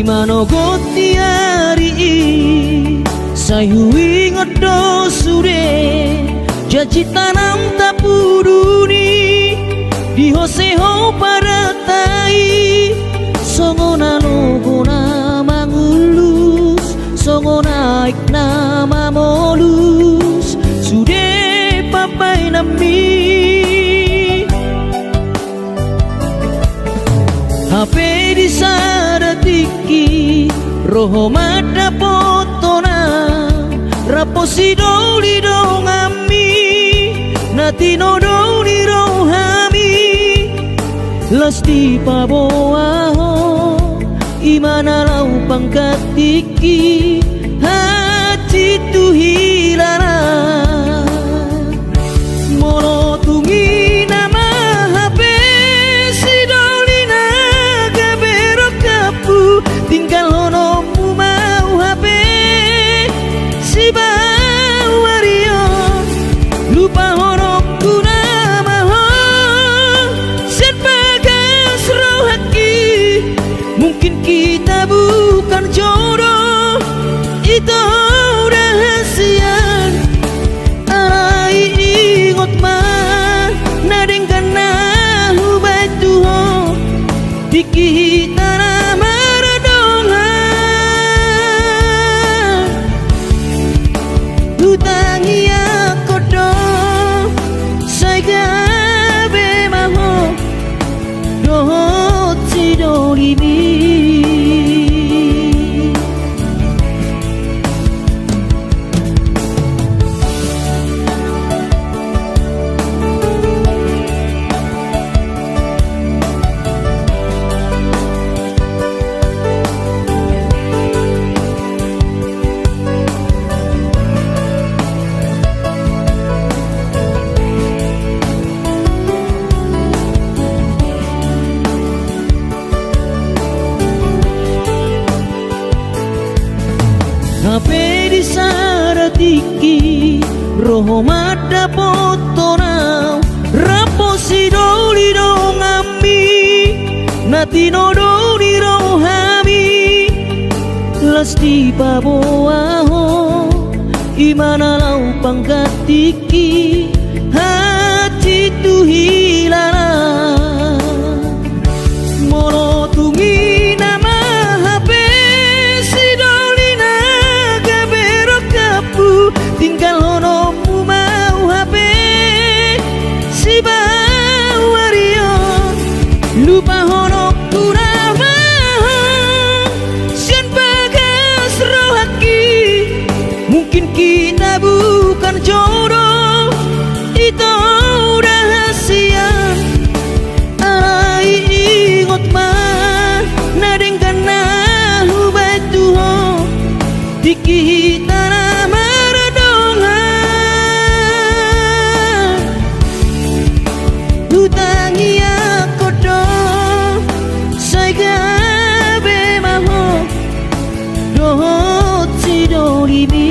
Imano gotiari sayui ngodo sure janji tanam tapuduni di hoseho paratai songona logona mangulus songona ikna molus sude papai nami HP di sadatiki roho mada potona raposi doli dongami natino doli rohami lasti paboaho imana lau pangkatiki hati tu hilara mono tungi nama HP si doli naga berokapu tinggal honomu mau HP si bawario lupa honokku nama ho sen bagas rohaki mungkin kita bukan jodoh itu rahasia arai ingot mah nadeng kana hubatu ho dikita HP di saratiki roho mada potona raposi doli dongami natino doli rohami lasti paboaho imana lau pangkatiki hati tu hilara mono tungi nama HP si doli naga berokapu tinggal honomu mau HP si bawario lupa honokku nama sian bagas rohaki mungkin kita bukan jodoh itu rahasia arai ingot mah nadeng kana hubatu ho dikita nama radongan utangi akodo saya gabe maho dohot si dolibi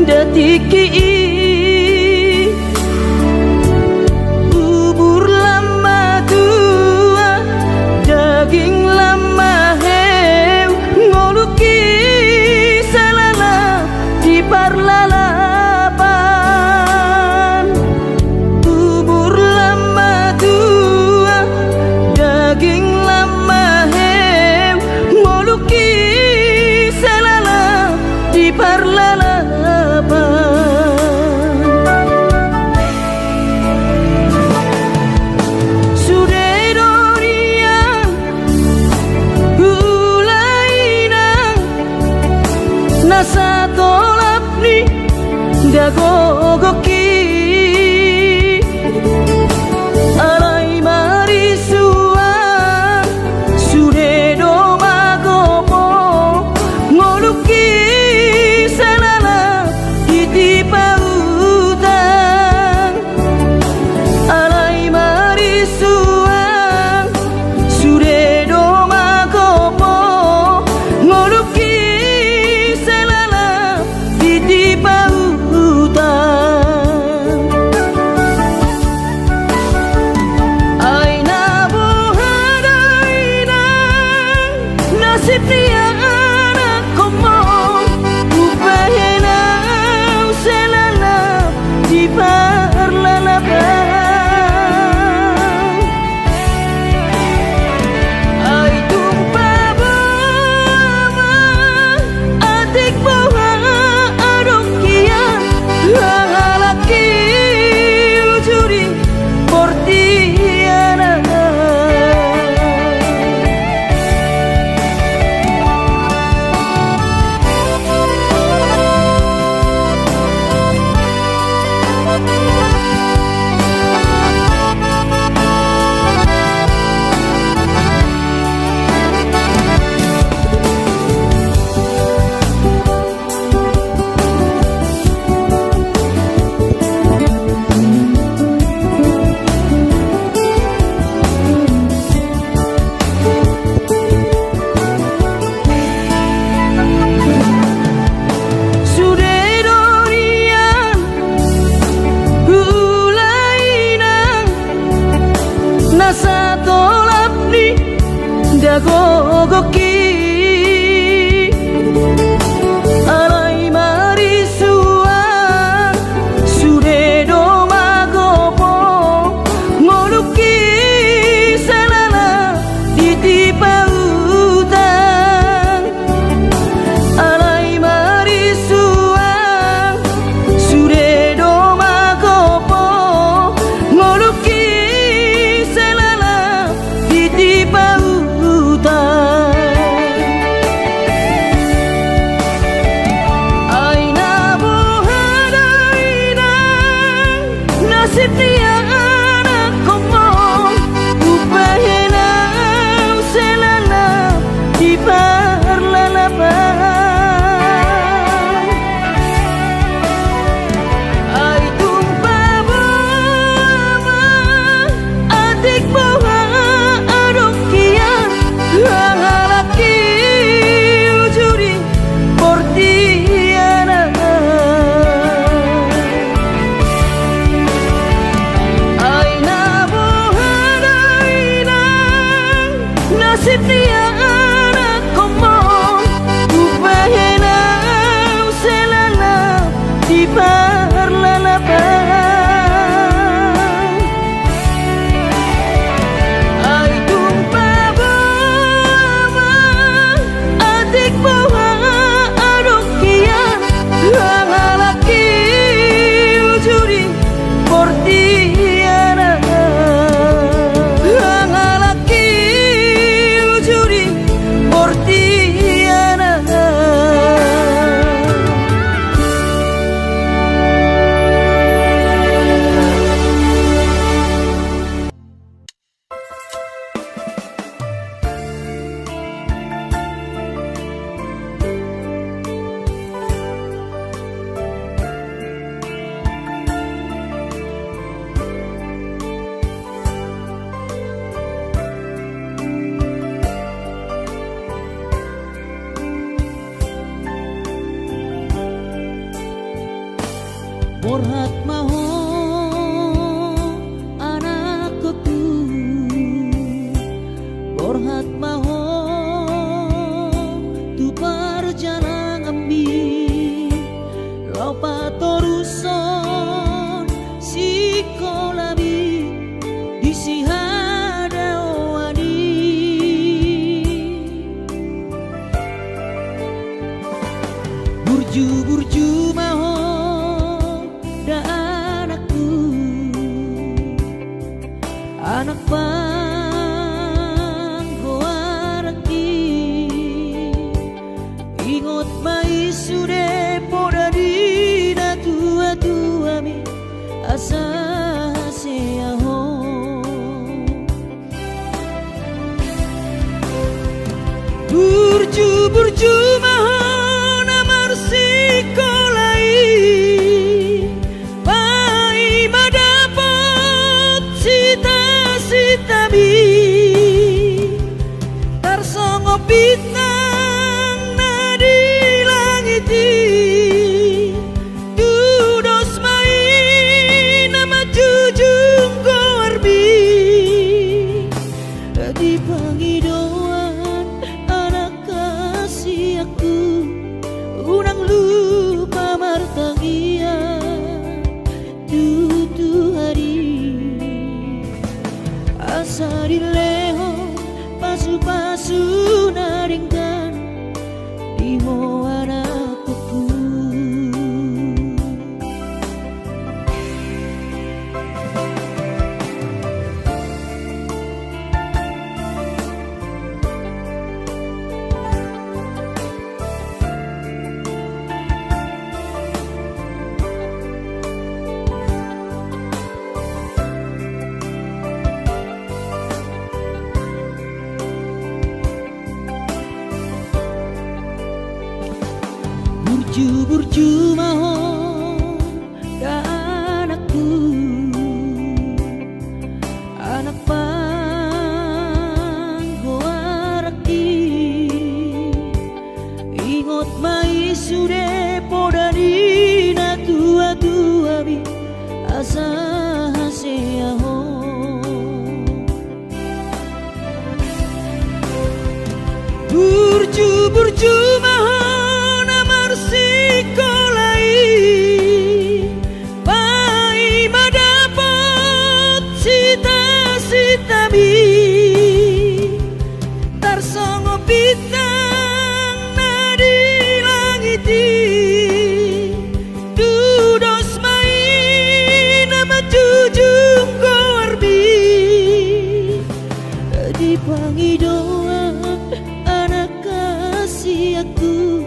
detiki bubur lama tua daging lama heu ngoluki salala di parlalapan bubur lama tua daging lama heu ngoluki salala di parlalapan nasa tolap ni dagogoki alai marisua sude do magopo ngoluki salala itipa utang alai marisua sude do magopo ngoluki di pautan aina bohadaina nasib dia anak komo upahena selala di parlalapan ai tumpa bawa adik bawa lalaki ujuri portiana nasa tolap ni dagogoki alai marisua sude do magopo ngoluki salala ditipa utang alai marisua sude do magopo ngoluki di pautan aina bohadaina nasib dia anak komo upahena selala di parlalapan ai tumpa bawa adik bawa lalaki ujuri portiana Borhat maho anakku, borhat maho tu perjalanan ambi lau patoruson si kolabi di si hadawani burju-burju maho da anakku, anak panggoaraki ingot mai sude poda dina tua-tua mi asa seaho burju-burju maho namar sikolai pai madapot sita-sita bi tarsongo bintang nadi langiti dudos mai nama jujung korbi di pangidauan anak kasih aku unang lupa martangia tutu hari asa dileho pasu-pasu naringkan di moana kuku burju-burju maho da anakku, anak panggoaraki ingot mai sude poda dina tua-tua bi asa seaho burju-burju maho sikolai pai madapot sita-sita bi tarsongo bintang nadi langiti dudos mai nama jujung korbi di pangidauan anak kasih aku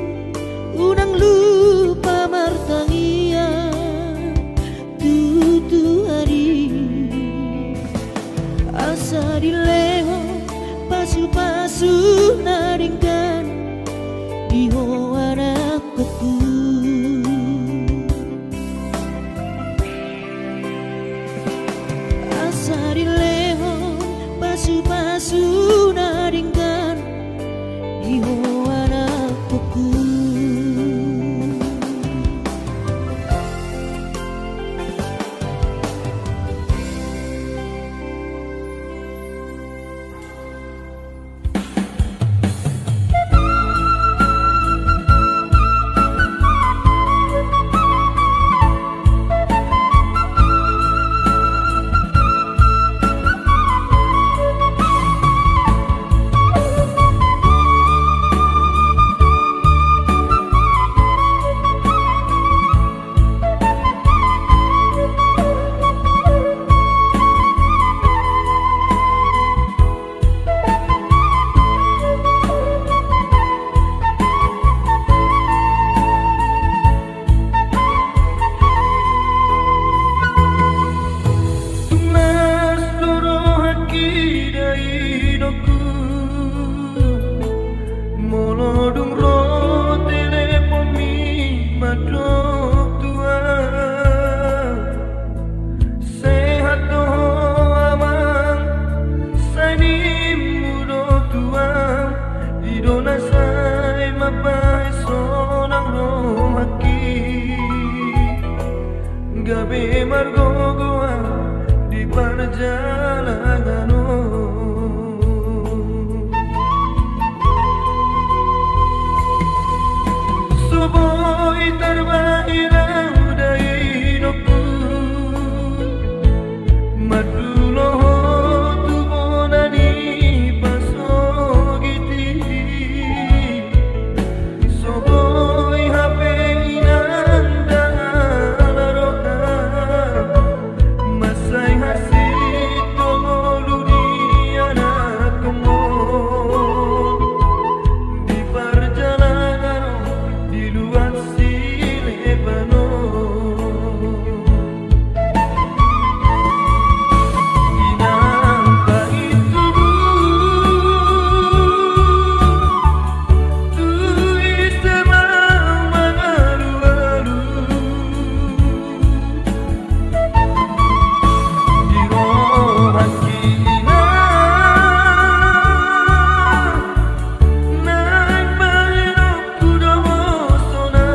gawe margo goa di perjalananmu. Soboi terbahirang dari noku madulo tu bonani pasogiti. Soboi hape inanda laroha masai hasit tongolu di anak kemon di perjalanan di luar Silebano. Inangka itu tu isema mangalu-alu di rohan kina naik mahirap kuda mosona.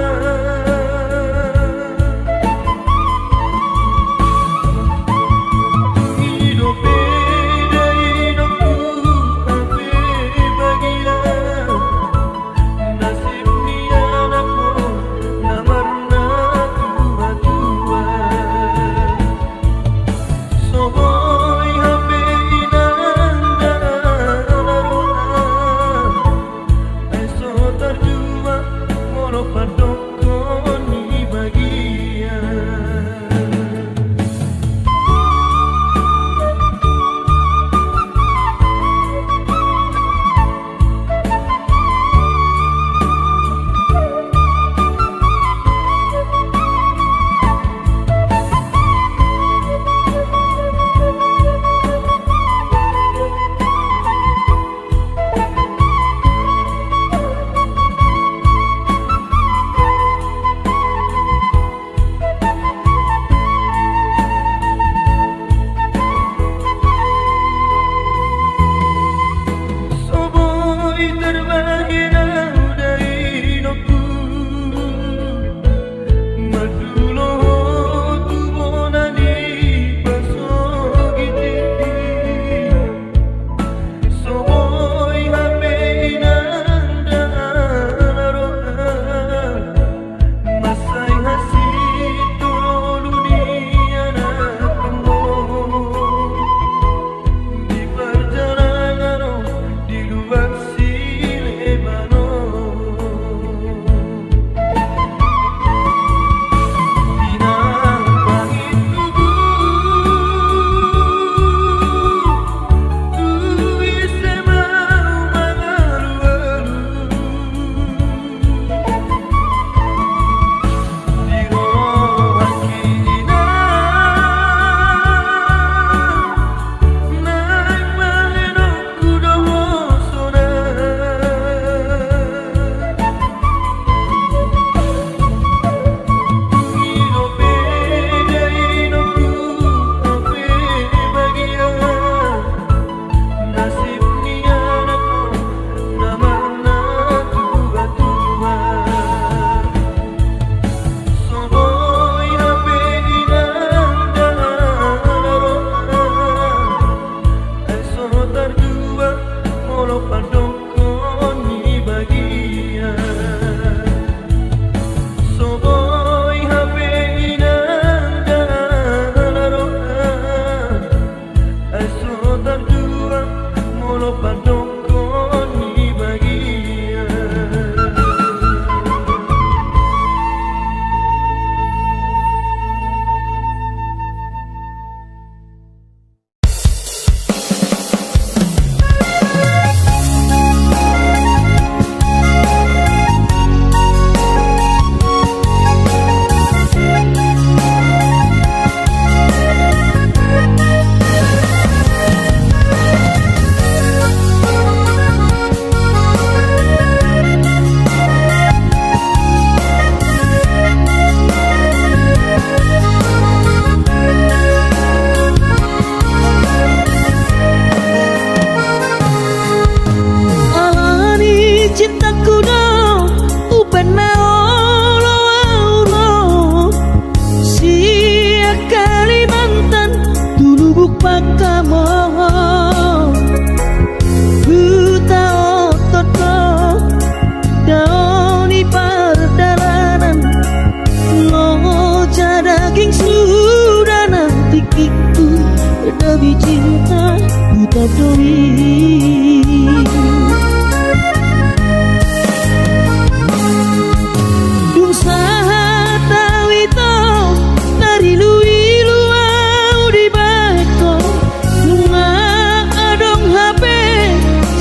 Hidup beda hidupku ape bagia nasib ni anakku namarna tua-tua. Soboi hape inanda laroha eso terjua moro padokon ni bagian. Soboi terbahirang dari noku madulo tu bonani pasogiti. Soboi hape inanda laroha masai hasit tongolu di anak kemon di perjalanan di luar Silebano. Inangka itu tu isema mangalu-alu di rohan kina naik mahirap kuda mosona. Hidup beda hidupku ape bagia nasib ni anakku namarna tua-tua. Soboi hape pikirku demi cinta buta doi. Dung saha tawi to dari lui luau di bako lunga adong HP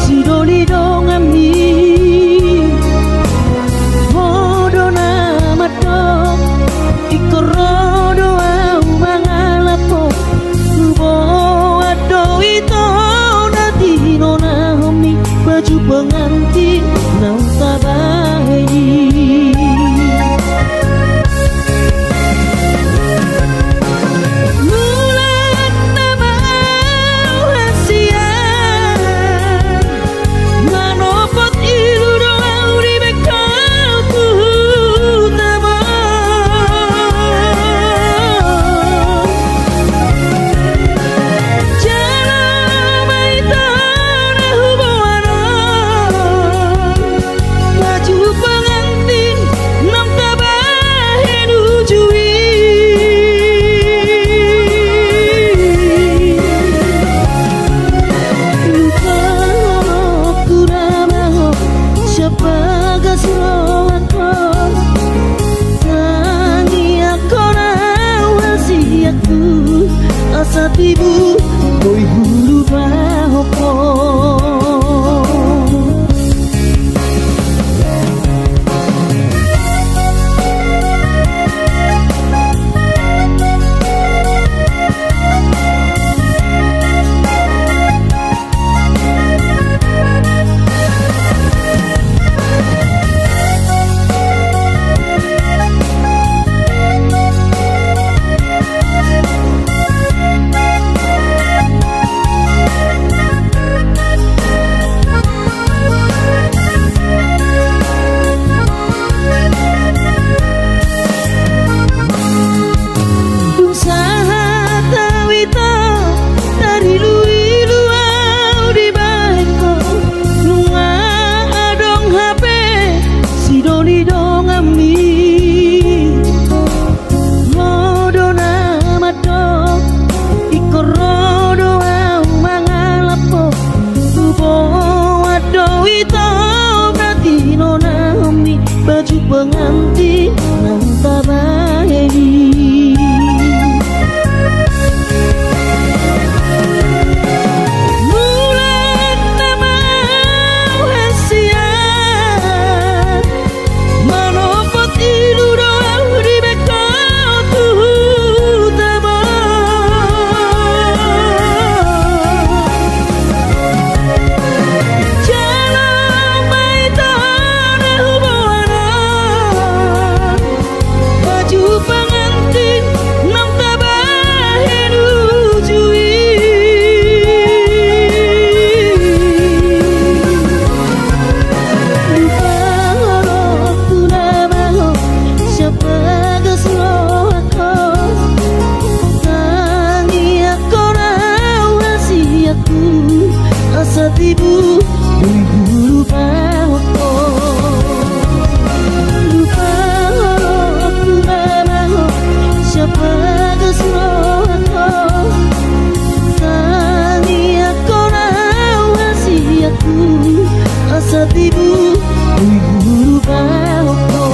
si doli dong ami hodo nama to ikorodo au mangalapo lubo ado ito nati nona homi baju pengantin nau tabahi. Ibu, oi hulu bahopo. Baju pengantin nang tabahi. Mulat nama hasian manopot ilu doang di bekatu taba. Jalan mai tanah hubungan pengantin nam tabahe nujui. Lupa tu namaho siapa geslo ako tangi ako rawasi aku asa tibu bulu bahopo. Asa tibu bulu bahopo.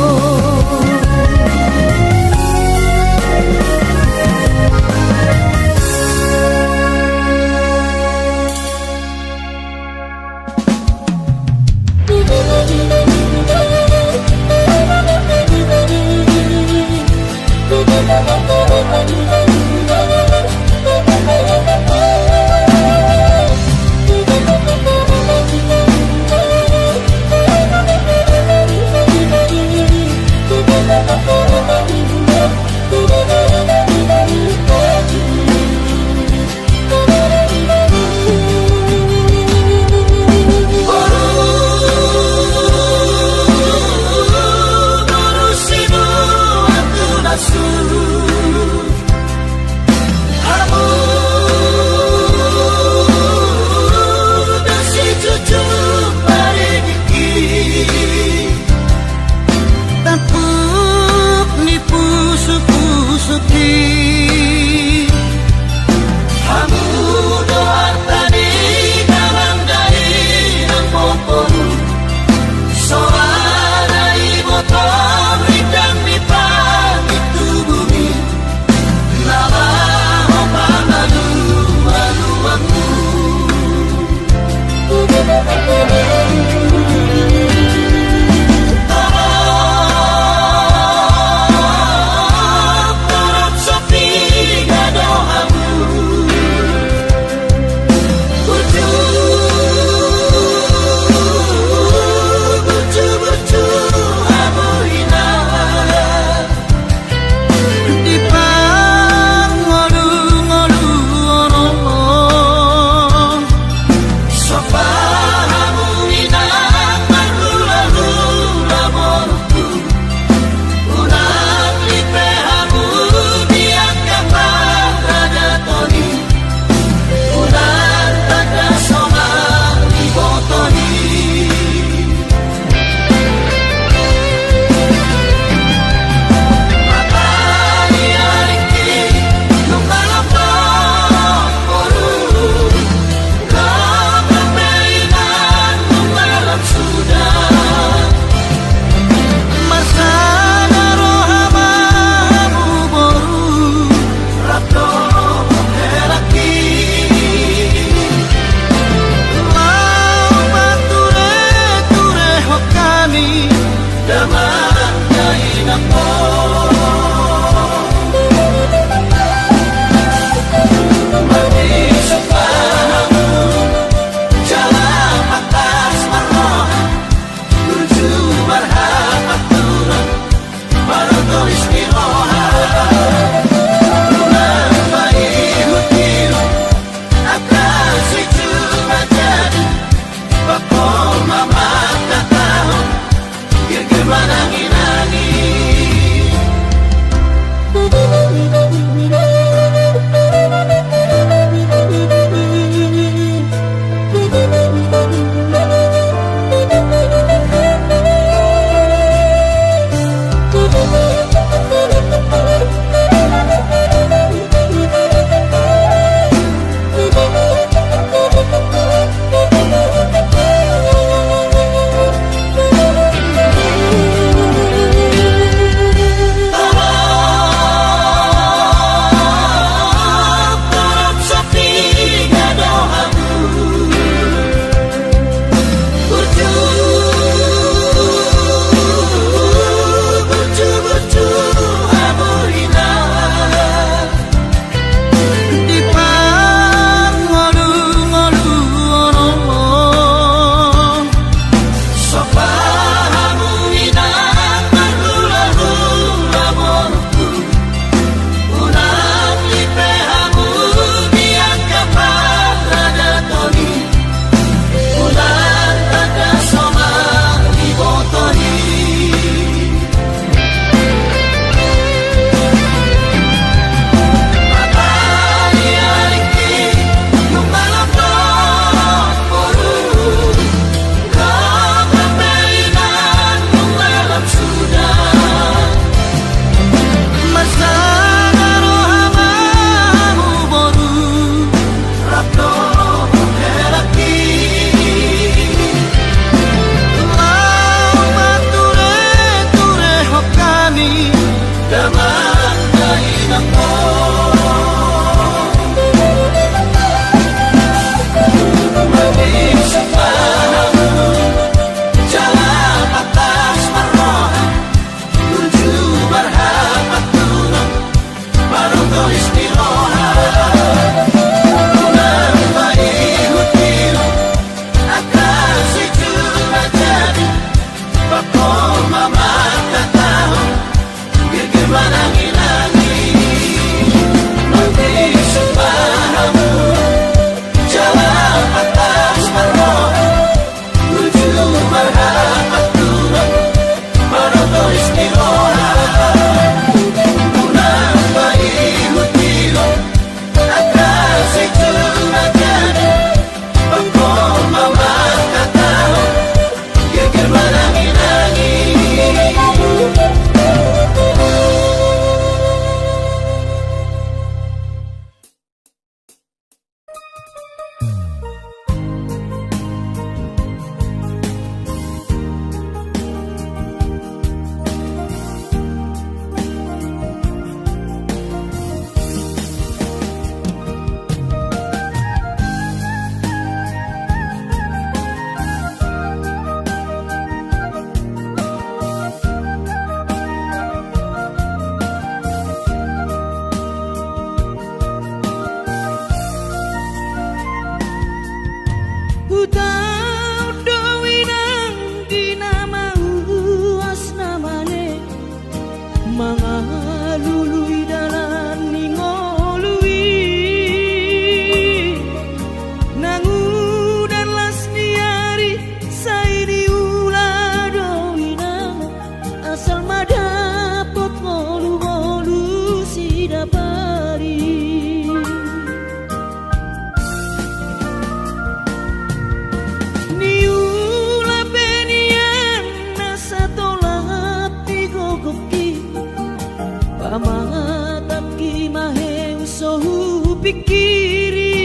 pikiri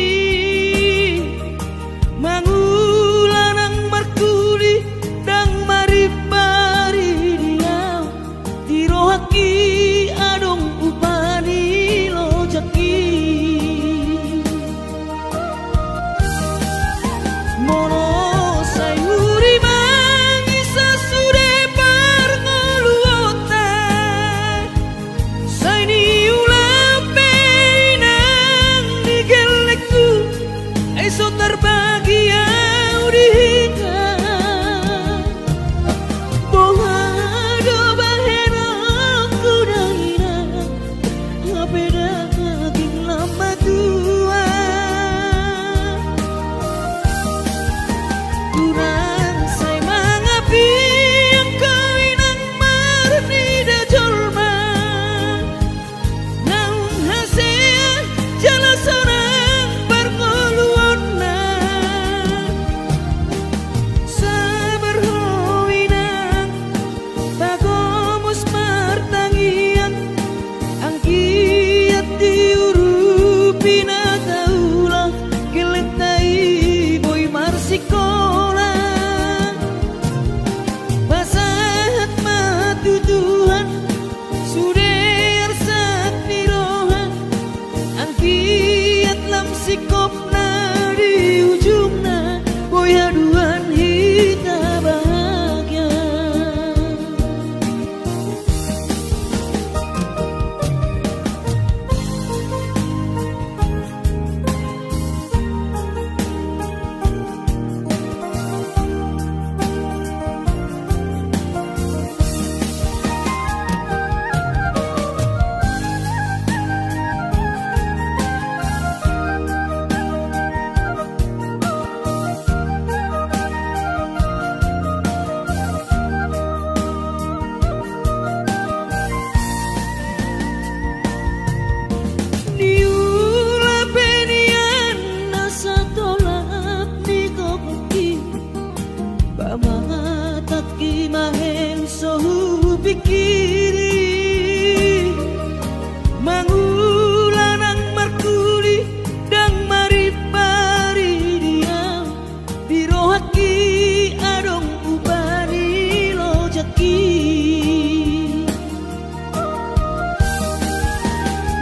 mangulanang markuli dang maribari diau dirohaki adong upani lojaki mono sayuri mangisa sude parngoluota saini ulape nang digelekku esok terbahagia udihika bohado bahena kudaina ngapeda kaging lama tua kurang say mangapi ang kawinang marni da jolma naung hasea jala sorang parngoluon na sabar howinang bagomos martangian ang kiat diurupi na taulah gelektai boy marsikola basahat matu Tuhan suder sak pirohan ang kiat lam sikopna di ujungna boy haduan hita bahagia niula penian nasa tolak ni kopuki pamatat ki maheng sohu pikiri mangulanang markuli dang maripari diam dirohaki adong upani lojaki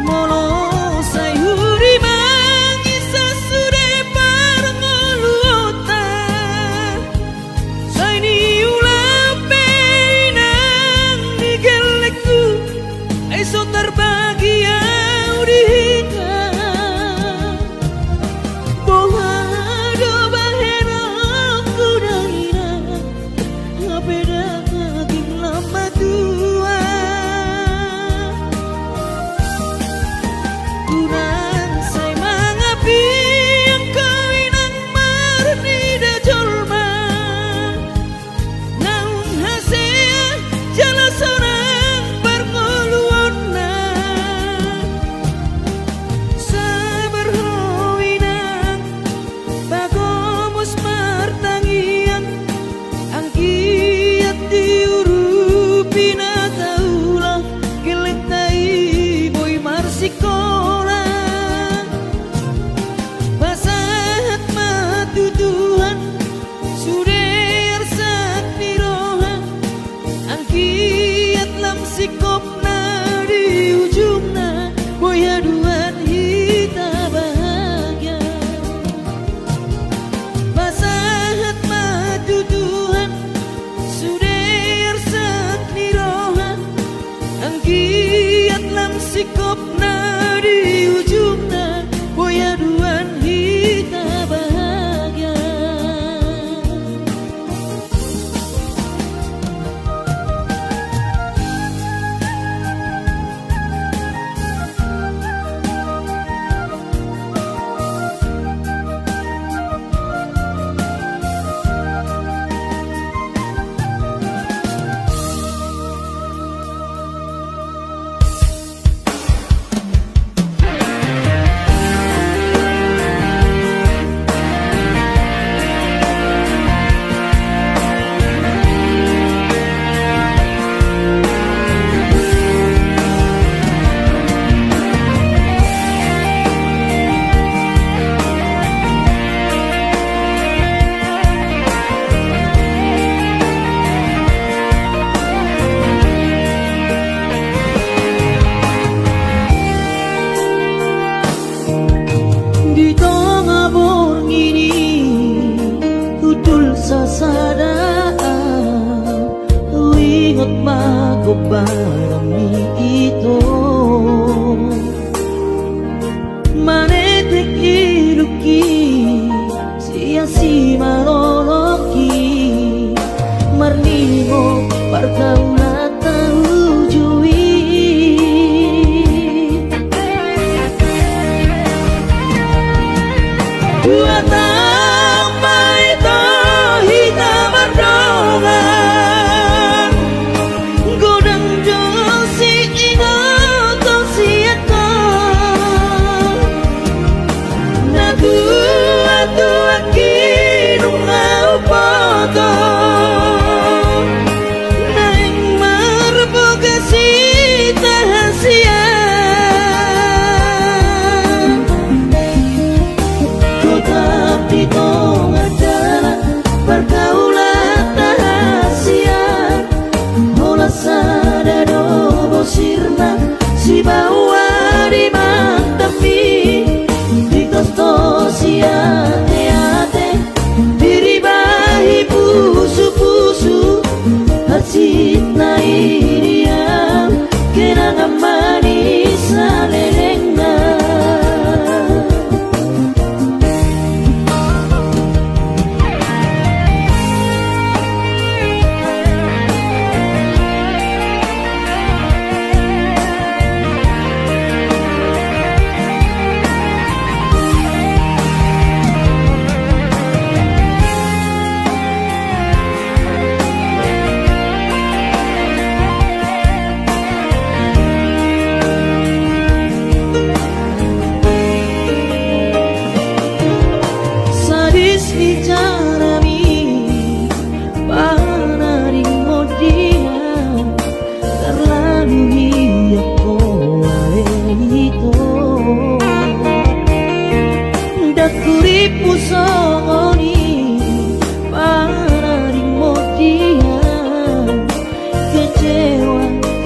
mono sayuri mangisa sude parngoluota saini ulape nang digelekku esok terbahagia udihika bohado bahena kudaina ngapeda kaging lama tua kurang say mangapi ang kawinang marni da jolma naung hasea jala sorang parngoluon na sabar howinang bagomos martangian ang kiat diurupi na taulah gelektai boy marsikola basahat matu Tuhan suder sak pirohan ang kiat lam sikopna di ujungna boy haduan hita bahagia basahat matu Tuhan suder sak pirohan ang kiat lam sikopna di ujungna boy haduan hita bahagia barami ito manetek iluki sia-sia maroloki marnimo perkaulatan ujui dua tambah itu hitam berdongan godang josi ingat siapa na tua kinu ngau poto naing marpokasi tahasia tapi tong adalah pergaulan tahasia mola sadado bosirna si bawa di mantapi di kosto siate-ate diribahi pusu-pusu hasit na iriam kenangan manis alelengna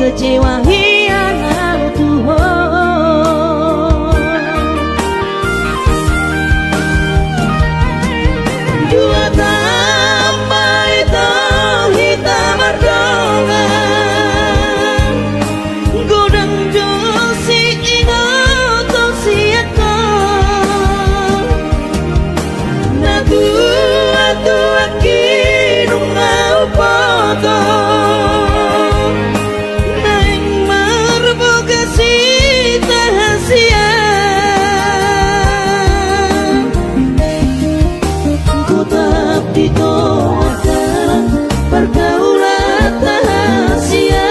kecewa hianat Tuhan dua tambah itu hitam berdongan godang josi ingat siapa na tua kinu ngau poto pergaulan tahasia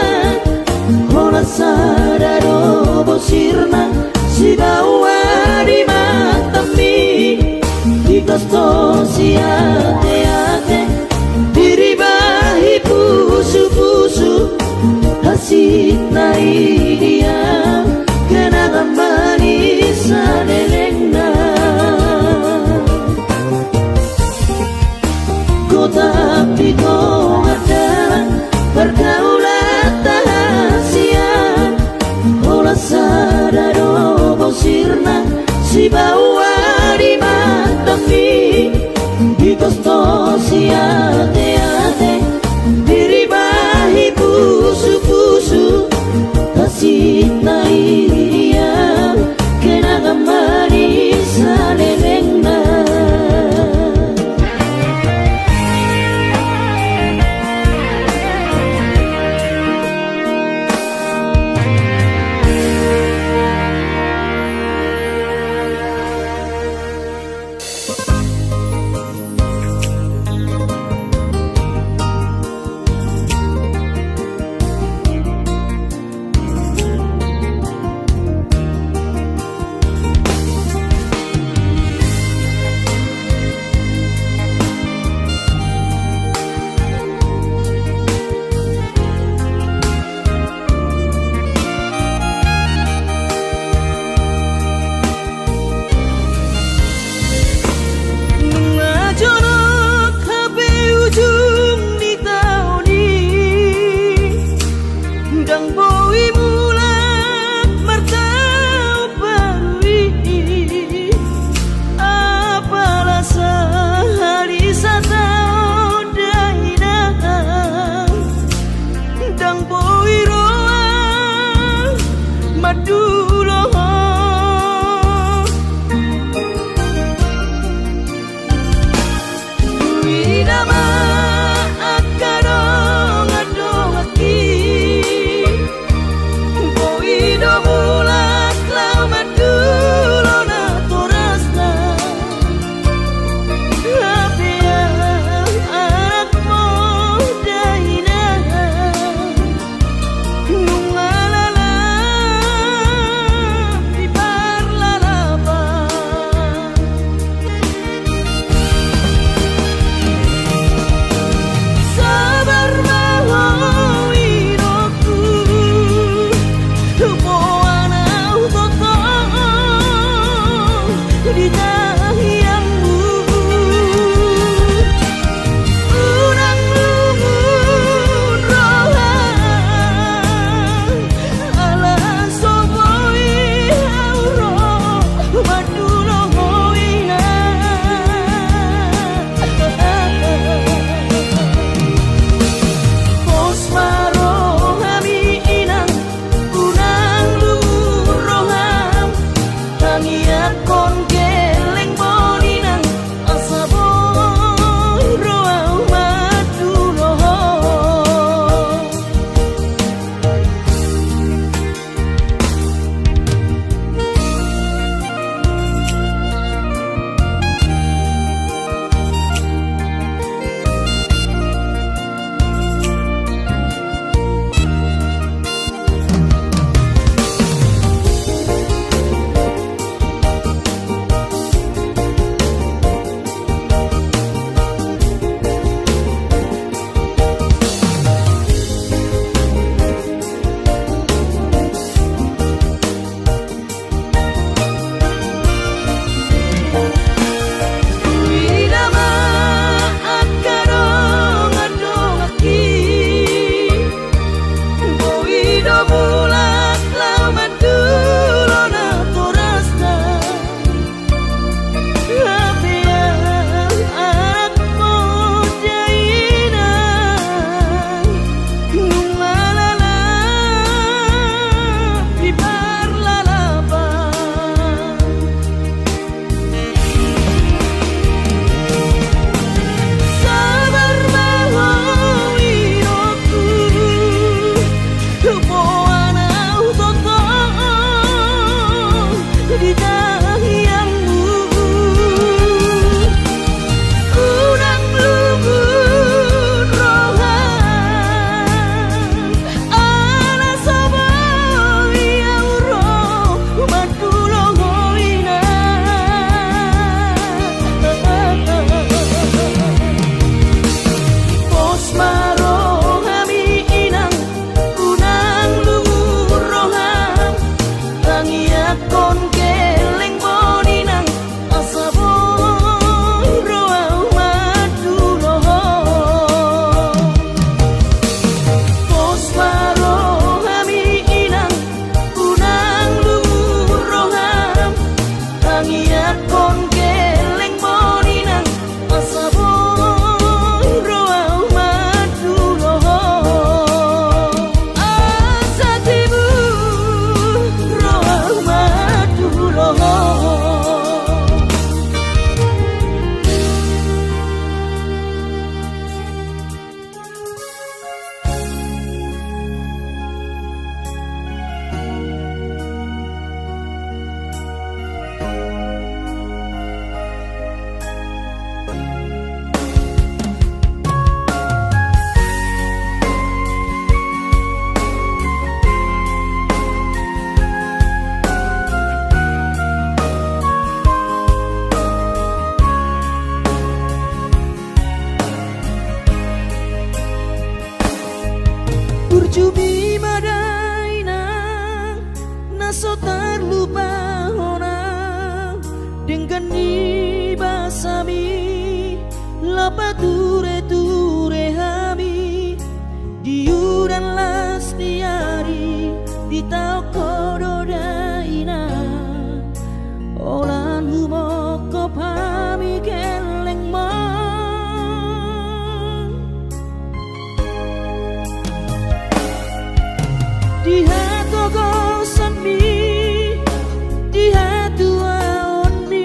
mola sadado bosirna si bawa di mantapi di kosto siate-ate diribahi pusu-pusu hasit na idiam kenangan manis alelengna tapi kau adalah pergaulan tahasia mola sadado bosirna si bawa di mantapi di kosto siate-ate diribahi pusu-pusu hasit na iriam kenangan manis alelengna kon keleng boni nang asabo roa madulo pos maro hami inang unang luroham tangiat kon keleng boni nang asabo roa madulo asatibu roa madulo Burjumi madaina naso terlupa honang dengan ni basami lapa ture hami diuran las diari di tau kododaina olan humoko pami keleng di hatu gosan mi di hatu aon mi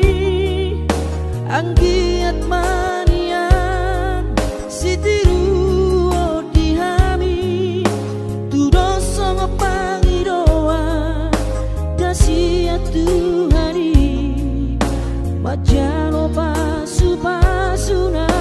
anggiat manian sitiru di hami tu doso pangidoa dasia Tuhani majalo pasu pasuna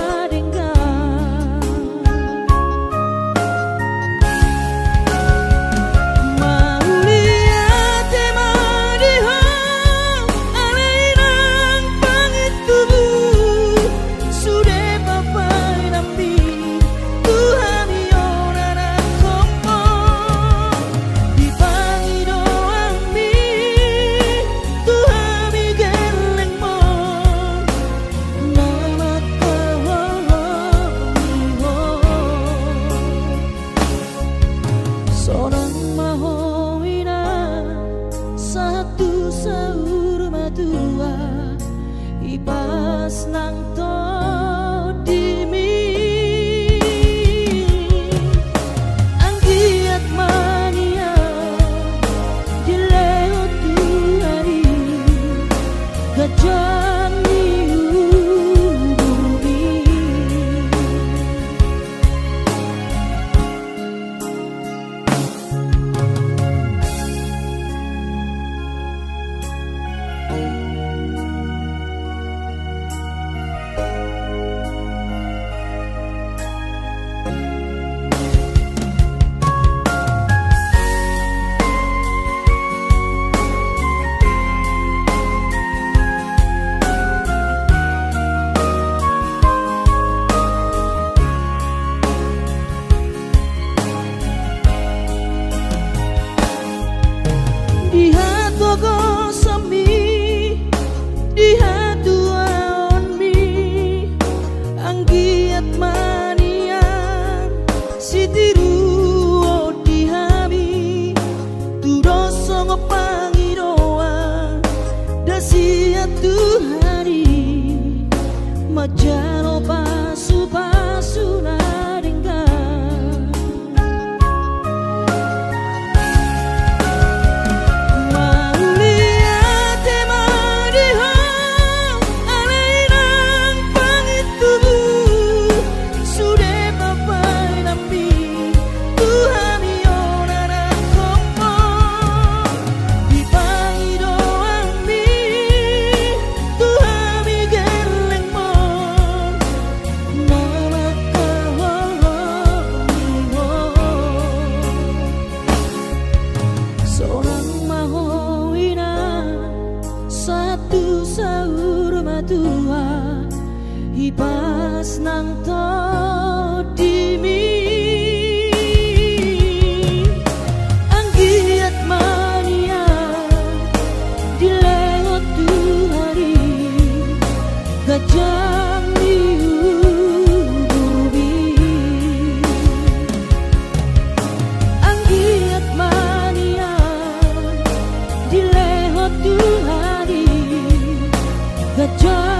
Sorang mahowina satu saur matua ipas nang to dimi anggiat mania dileo Tuhani gajang di hatu gosami di hatu aon mi anggiat manian sitiru di hami tu doso pangidoa dasia Tuhani majalo pasu pasuna tua ipas nang to dimi anggiat mania Kejauhan